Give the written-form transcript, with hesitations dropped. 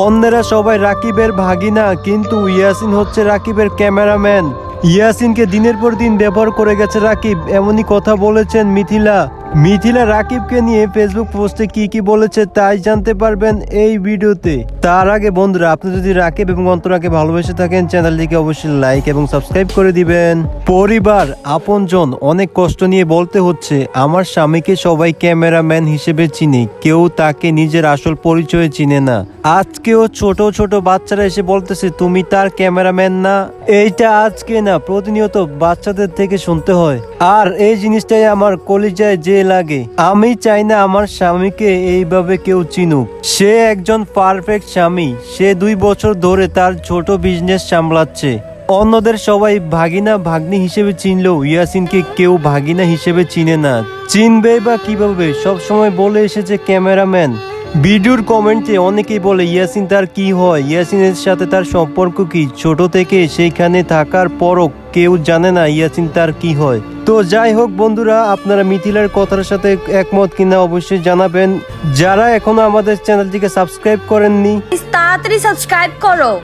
অন্যরা সবাই রাকিবের ভাগিনা, কিন্তু ইয়াসিন হচ্ছে রাকিবের ক্যামেরাম্যান। ইয়াসিনকে দিনের পর দিন ব্যবহার করে গেছে রাকিব, এমনই কথা বলেছেন মিথিলা। মিথিলা রাকিবকে নিয়ে ফেসবুক পোস্টে কি কি বলেছে তাই জানতে পারবেন এই ভিডিওতে। তার আগে বন্ধুরা, আপনি যদি রাকিব এবং অন্তরাকে ভালোবেসে থাকেন, চ্যানেলটিকে অবশ্যই লাইক এবং সাবস্ক্রাইব করে দিবেন। পরিবার, আপনজন অনেক কষ্ট নিয়ে বলতে হচ্ছে, আমার স্বামীকে সবাই ক্যামেরাম্যান হিসেবে চিনে, কেউ তাকে নিজের আসল পরিচয় চিনে না। আজকেও ছোট ছোট বাচ্চারা এসে বলতেছে তুমি তার ক্যামেরাম্যান না। এইটা আজকে না, প্রতিনিয়ত বাচ্চাদের থেকে শুনতে হয়, আর এই জিনিসটাই আমার কলিজায় যে লাগে। আমি চাই না আমার স্বামীকে এইভাবে কেউ চিনুক। সে একজন পারফেক্ট স্বামী। সে 2 বছর ধরে তার ছোট বিজনেস সামলাচ্ছে। অন্যদের সবাই ভাগিনা ভাগ্নি হিসেবে চিনলেও ইয়াসিনকে কেউ ভাগিনা হিসেবে চিনে না। চিনবে বা কিভাবে? সব সময় বলে এসেছে ক্যামেরাম্যান। ভিডিওর কমেন্টে অনেকেই বলে ইয়াসিন তার কি হয়, ইয়াসিনের সাথে তার সম্পর্ক কি। ছোট থেকে সেইখানে থাকার পরও কেউ জানে না ইয়াসিন তার কি হয়। তো যাই হোক বন্ধুরা, আপনারা মিথিলার কথার সাথে একমত কিনা অবশ্যই জানাবেন। যারা এখনো আমাদের চ্যানেলটিকে সাবস্ক্রাইব করেননি, তাড়াতাড়ি সাবস্ক্রাইব করো।